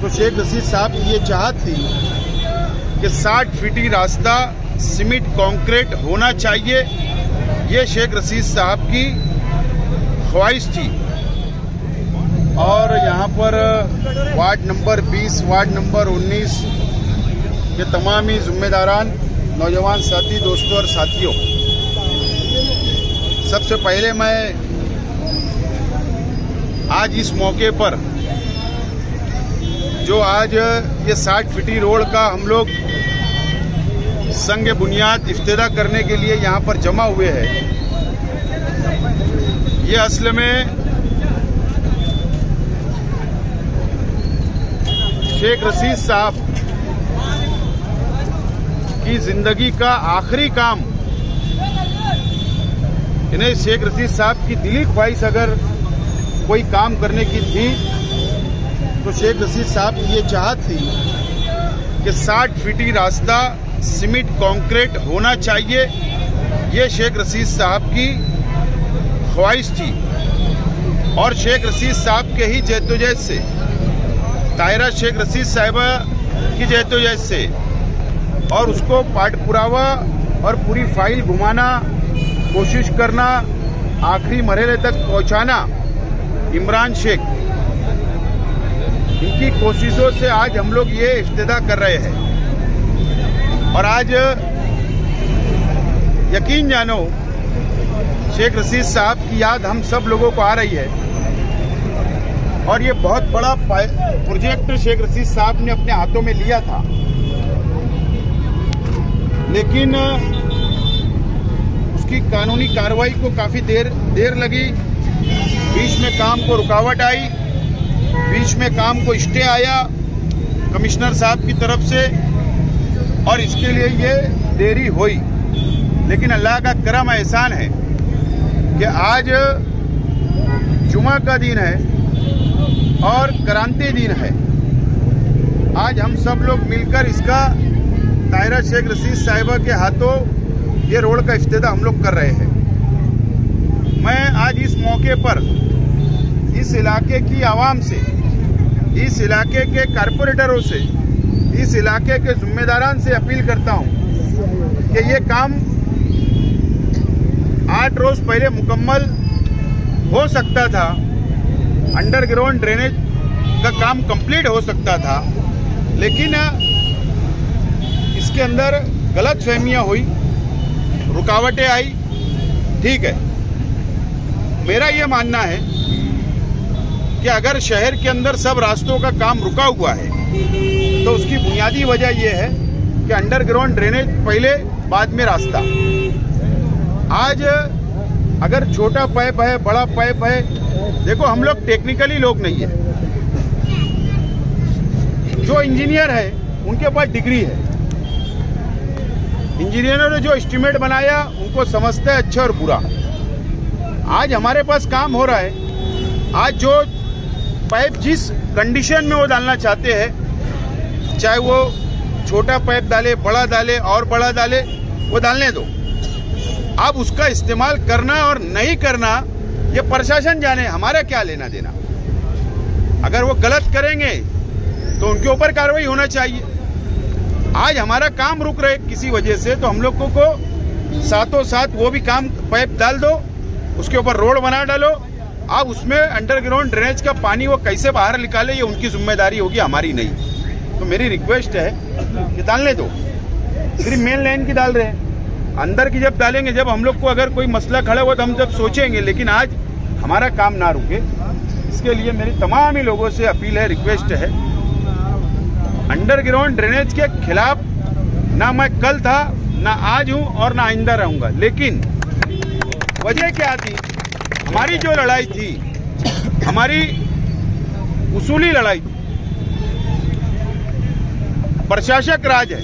तो शेख रशीद साहब की ये चाहत थी कि 60 फीटी रास्ता सीमेंट कंक्रीट होना चाहिए। ये शेख रशीद साहब की ख्वाहिश थी। और यहाँ पर वार्ड नंबर 20, वार्ड नंबर 19 के तमाम ही जिम्मेदारान, नौजवान साथी, दोस्तों और साथियों, सबसे पहले मैं आज इस मौके पर जो आज ये 60 फीटी रोड का हम लोग संग बुनियाद इफ्तिदा करने के लिए यहाँ पर जमा हुए हैं, ये असल में शेख रशीद साहब की जिंदगी का आखिरी काम, इन्हें शेख रशीद साहब की दिली ख्वाहिश अगर कोई काम करने की थी तो शेख रशीद साहब की ये चाहत थी कि 60 फीटी रास्ता सीमेंट कंक्रीट होना चाहिए। ये शेख रशीद साहब की ख्वाहिश थी। और शेख रशीद साहब के ही जद्दोजहद से, ताहिरा शेख रशीद साहिबा की जद्दोजहद से, और उसको पाठ पुरावा और पूरी फाइल घुमाना, कोशिश करना, आखिरी मरहले तक पहुंचाना इमरान शेख, इनकी कोशिशों से आज हम लोग ये इफ्तिदा कर रहे हैं। और आज यकीन जानो शेख रशीद साहब की याद हम सब लोगों को आ रही है। और ये बहुत बड़ा प्रोजेक्ट शेख रशीद साहब ने अपने हाथों में लिया था, लेकिन उसकी कानूनी कार्रवाई को काफी देर लगी। बीच में काम को रुकावट आई, बीच में काम को स्टे आया कमिश्नर साहब की तरफ से, और इसके लिए ये देरी हुई। लेकिन अल्लाह का करम एहसान है कि आज जुमा का दिन है और क्रांति दिन है। आज हम सब लोग मिलकर इसका ताहिरा शेख रशीद साहिबा के हाथों ये रोड का इफ्तिदा हम लोग कर रहे हैं। मैं आज इस मौके पर इस इलाके की आवाम से, इस इलाके के कारपोरेटरों से, इस इलाके के जिम्मेदारान से अपील करता हूं कि ये काम 8 रोज पहले मुकम्मल हो सकता था। अंडरग्राउंड ड्रेनेज का काम कंप्लीट हो सकता था, लेकिन इसके अंदर गलतफहमियां हुई, रुकावटें आई। ठीक है, मेरा ये मानना है कि अगर शहर के अंदर सब रास्तों का काम रुका हुआ है तो उसकी बुनियादी वजह यह है कि अंडरग्राउंड ड्रेनेज पहले, बाद में रास्ता। आज अगर छोटा पाइप है, बड़ा पाइप है, देखो हम लोग टेक्निकली लोग नहीं है, जो इंजीनियर है उनके पास डिग्री है। इंजीनियरों ने जो एस्टीमेट बनाया उनको समझता है अच्छा और बुरा। आज हमारे पास काम हो रहा है। आज जो पाइप जिस कंडीशन में वो डालना चाहते हैं, चाहे वो छोटा पाइप डाले, बड़ा डाले और बड़ा डाले, वो डालने दो। अब उसका इस्तेमाल करना और नहीं करना ये प्रशासन जाने, हमारा क्या लेना देना। अगर वो गलत करेंगे तो उनके ऊपर कार्रवाई होना चाहिए। आज हमारा काम रुक रहे किसी वजह से, तो हम लोगों को साथों साथ वो भी काम, पाइप डाल दो, उसके ऊपर रोड बना डालो। अब उसमें अंडरग्राउंड ड्रेनेज का पानी वो कैसे बाहर निकाले, ये उनकी जिम्मेदारी होगी, हमारी नहीं। तो मेरी रिक्वेस्ट है कि डालने दो। सिर्फ मेन लाइन की डाल रहे हैं, अंदर की जब डालेंगे, जब हम लोग को अगर कोई मसला खड़ा हुआ तो हम जब सोचेंगे, लेकिन आज हमारा काम ना रुके। इसके लिए मेरी तमाम ही लोगों से अपील है, रिक्वेस्ट है, अंडरग्राउंड ड्रेनेज के खिलाफ ना मैं कल था, ना आज हूं और ना आइंदा रहूंगा। लेकिन वजह क्या थी? हमारी जो लड़ाई थी, हमारी उसूली लड़ाई थी। प्रशासक राज है,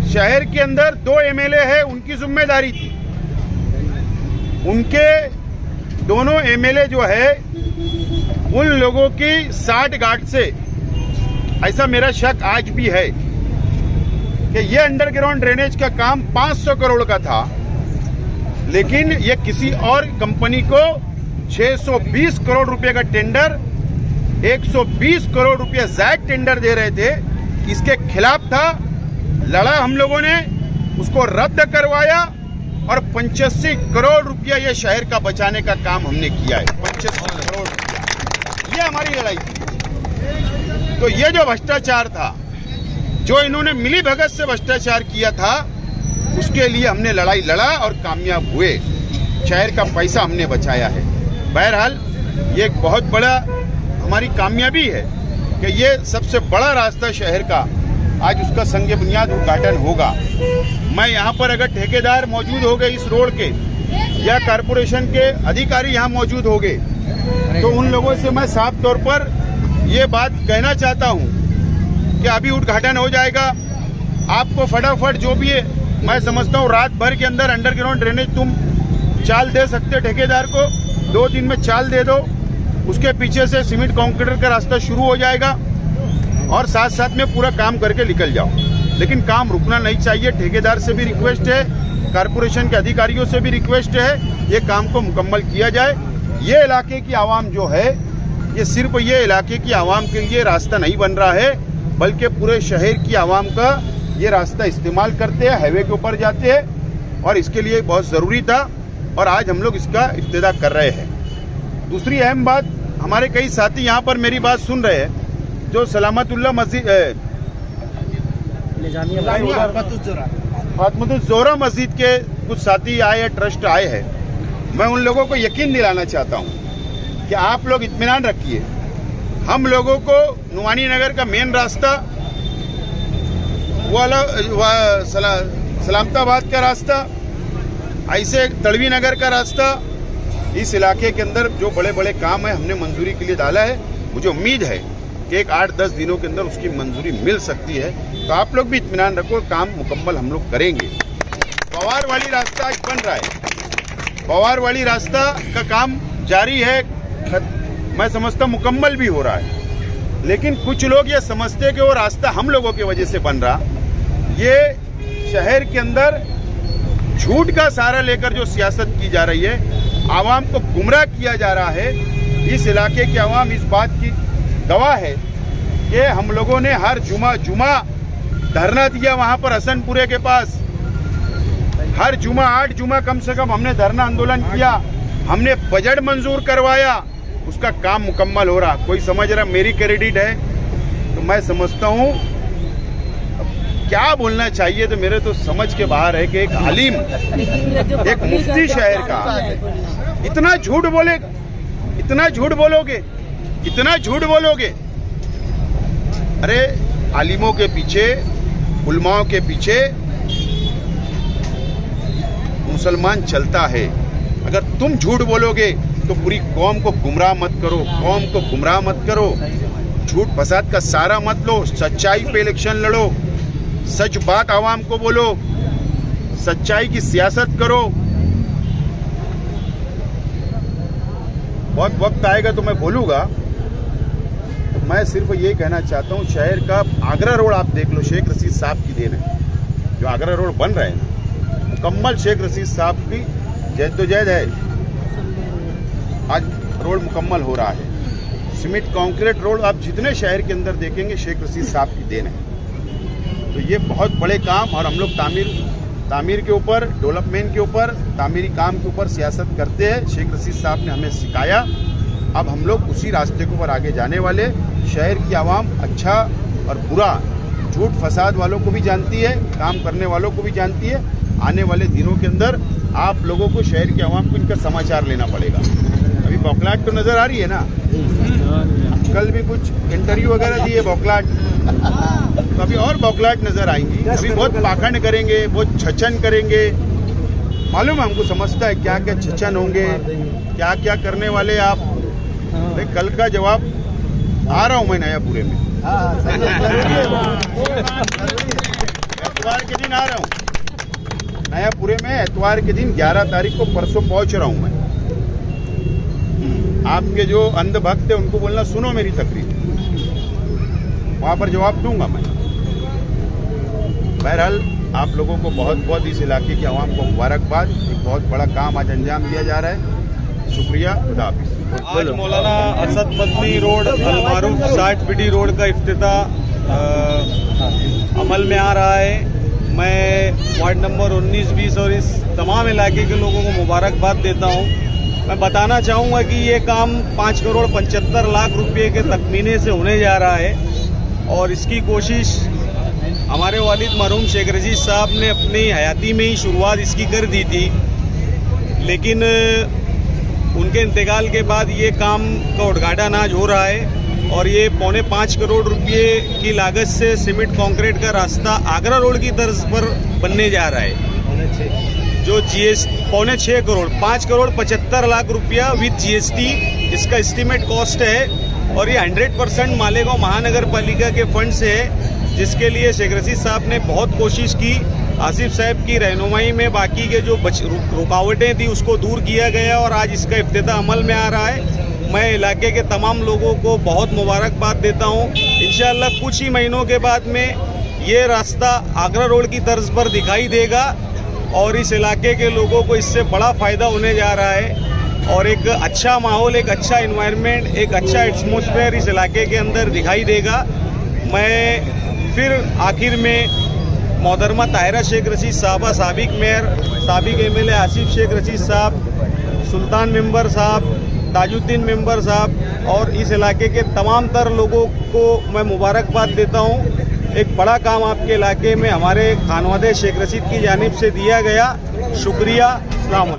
शहर के अंदर 2 एमएलए है, उनकी जिम्मेदारी थी। उनके दोनों एमएलए जो है उन लोगों की 60 गांठ से, ऐसा मेरा शक आज भी है कि ये अंडरग्राउंड ड्रेनेज का काम 500 करोड़ का था, लेकिन ये किसी और कंपनी को 620 करोड़ रुपए का टेंडर 120 करोड़ रुपया जायद टेंडर दे रहे थे, इसके खिलाफ था, लड़ा हम लोगों ने, उसको रद्द करवाया और 85 करोड़ रुपया ये शहर का बचाने का काम हमने किया है। 85 करोड़ रुपया, ये हमारी लड़ाई थी। तो ये जो भ्रष्टाचार था, जो इन्होंने मिली भगत से भ्रष्टाचार किया था, उसके लिए हमने लड़ाई लड़ा और कामयाब हुए। शहर का पैसा हमने बचाया है। बहरहाल ये एक बहुत बड़ा हमारी कामयाबी है कि ये सबसे बड़ा रास्ता शहर का आज उसका संग बुनियाद उद्घाटन होगा। मैं यहाँ पर अगर ठेकेदार मौजूद हो गए इस रोड के या कारपोरेशन के अधिकारी यहाँ मौजूद हो गए, तो उन लोगों से मैं साफ तौर पर ये बात कहना चाहता हूँ कि अभी उद्घाटन हो जाएगा। आपको फटाफट जो भी है, मैं समझता हूँ रात भर के अंदर अंडरग्राउंड ड्रेनेज तुम चाल दे सकते, ठेकेदार को 2 दिन में चाल दे दो, उसके पीछे से सीमेंट कंक्रीट का रास्ता शुरू हो जाएगा और साथ साथ में पूरा काम करके निकल जाओ। लेकिन काम रुकना नहीं चाहिए। ठेकेदार से भी रिक्वेस्ट है, कारपोरेशन के अधिकारियों से भी रिक्वेस्ट है, ये काम को मुकम्मल किया जाए। ये इलाके की आवाम जो है, ये सिर्फ ये इलाके की आवाम के लिए रास्ता नहीं बन रहा है, बल्कि पूरे शहर की आवाम का ये रास्ता इस्तेमाल करते हैं, हाईवे के ऊपर जाते हैं और इसके लिए बहुत जरूरी था और आज हम लोग इसका इब्तिदा कर रहे हैं। दूसरी अहम बात, हमारे कई साथी यहाँ पर मेरी बात सुन रहे हैं, जो सलामतुल्लाह मस्जिद फातमुद्दोज़ोहरा मस्जिद के कुछ साथी आए हैं, ट्रस्ट आए हैं। मैं उन लोगों को यकीन दिलाना चाहता हूँ कि आप लोग इत्मीनान रखिए। हम लोगों को नुमानी नगर का मेन रास्ता, सलामताबाद का रास्ता, ऐसे तड़वी नगर का रास्ता, इस इलाके के अंदर जो बड़े बड़े काम है हमने मंजूरी के लिए डाला है। मुझे उम्मीद है कि एक 8-10 दिनों के अंदर उसकी मंजूरी मिल सकती है। तो आप लोग भी इत्मीनान रखो, काम मुकम्मल हम लोग करेंगे। पवार वाली रास्ता आज बन रहा है, पवार वाली रास्ता का काम जारी है, मैं समझता मुकम्मल भी हो रहा है। लेकिन कुछ लोग ये समझते हैं कि वो रास्ता हम लोगों की वजह से बन रहा। ये शहर के अंदर झूठ का सहारा लेकर जो सियासत की जा रही है, आवाम को गुमराह किया जा रहा है। इस इलाके की आवाम इस बात की गवाह है कि हम लोगों ने हर जुमा धरना दिया वहां पर हसनपुरे के पास। हर जुमा 8 जुमा कम से कम हमने धरना आंदोलन किया, हमने बजट मंजूर करवाया, उसका काम मुकम्मल हो रहा। कोई समझ रहा मेरी क्रेडिट है, तो मैं समझता हूं क्या बोलना चाहिए, तो मेरे तो समझ के बाहर है कि एक आलिम, एक मुफ्ती शहर का इतना झूठ बोले, इतना झूठ बोलोगे, इतना झूठ बोलोगे। अरे आलिमों के पीछे, उलमाओं के पीछे मुसलमान चलता है। अगर तुम झूठ बोलोगे तो पूरी कौम को गुमराह मत करो, कौम को गुमराह मत करो, झूठ फसाद का सहारा मत लो, सच्चाई पे इलेक्शन लड़ो, सच बात आवाम को बोलो, सच्चाई की सियासत करो। बहुत वक्त आएगा तो मैं बोलूंगा। मैं सिर्फ ये कहना चाहता हूँ, शहर का आगरा रोड आप देख लो, शेख रशीद साहब की देन है। जो आगरा रोड बन रहे हैं मुकम्मल शेख रशीद साहब की जद्दोजहद है। आज रोड मुकम्मल हो रहा है। सीमेंट कंक्रीट रोड आप जितने शहर के अंदर देखेंगे शेख रशीद साहब की देन है। तो ये बहुत बड़े काम, और हम लोग तामीर के ऊपर, डेवलपमेंट के ऊपर, तामीरी काम के ऊपर सियासत करते हैं। शेख रशीद साहब ने हमें सिखाया, अब हम लोग उसी रास्ते के ऊपर आगे जाने वाले। शहर की आवाम अच्छा और बुरा, झूठ फसाद वालों को भी जानती है, काम करने वालों को भी जानती है। आने वाले दिनों के अंदर आप लोगों को, शहर की आवाम को इनका समाचार लेना पड़ेगा। अभी बौखलाहट तो नजर आ रही है ना, कल भी कुछ इंटरव्यू वगैरह दिए बौखलाहट, तो अभी और बौखलाहट नजर आएंगी। अभी बहुत पाखंड करेंगे, बहुत छचन करेंगे। मालूम है हमको, समझता है क्या क्या छचन होंगे, क्या क्या करने वाले आप। भाई कल का जवाब आ रहा हूं मैं नयापुरे में, एतवार के दिन आ रहा हूं नयापुरे में। एतवार के दिन 11 तारीख को परसों पहुंच रहा हूं मैं। आपके जो अंध भक्त है उनको बोलना सुनो मेरी तकरीर, वहां पर जवाब दूंगा मैं। बहरहाल आप लोगों को बहुत बहुत, इस इलाके की आवाम को मुबारकबाद। एक बहुत बड़ा काम आज अंजाम दिया जा रहा है। शुक्रिया, खुदा हाफिज़। आज मौलाना असद मदनी रोड अलमारूफ 60 बीडी रोड का इफ्तिताह अमल में आ रहा है। मैं वार्ड नंबर 19, 20 और इस तमाम इलाके के लोगों को मुबारकबाद देता हूं। मैं बताना चाहूँगा कि ये काम 5 करोड़ 75 लाख रुपये के तखमीने से होने जा रहा है और इसकी कोशिश हमारे वालिद मरहूम शेख रशीद साहब ने अपनी हयाती में ही शुरुआत इसकी कर दी थी, लेकिन उनके इंतकाल के बाद ये काम का उद्घाटन आज हो रहा है और ये 5.25 करोड़ रुपये की लागत से सीमेंट कंक्रीट का रास्ता आगरा रोड की तर्ज पर बनने जा रहा है, जो GST 5.6 करोड़ 5 करोड़ 75 लाख रुपया विद GST इसका एस्टीमेट कॉस्ट है और ये 100% मालेगांव महानगर पालिका के फंड से है, जिसके लिए शेख रशीद साहब ने बहुत कोशिश की। आसिफ साहब की रहनुमाई में बाकी के जो रुकावटें थी उसको दूर किया गया और आज इसका इफ्तिताह अमल में आ रहा है। मैं इलाके के तमाम लोगों को बहुत मुबारकबाद देता हूँ। इंशाअल्लाह कुछ ही महीनों के बाद में ये रास्ता आगरा रोड की तर्ज पर दिखाई देगा और इस इलाके के लोगों को इससे बड़ा फ़ायदा होने जा रहा है और एक अच्छा माहौल, एक अच्छा इन्वायरमेंट, एक अच्छा एटमॉस्फेयर इस इलाके के अंदर दिखाई देगा। मैं फिर आखिर में मोहतरमा ताहिरा शेख रशीद साहबा, साबिक मेयर, साबिक MLA आसिफ शेख रशीद साहब, सुल्तान मेंबर साहब, ताजुद्दीन मेंबर साहब और इस इलाके के तमाम तर लोगों को मैं मुबारकबाद देता हूं। एक बड़ा काम आपके इलाके में हमारे खानवादे शेख रशीद की जानिब से दिया गया। शुक्रिया। अस्सलाम वालेकुम।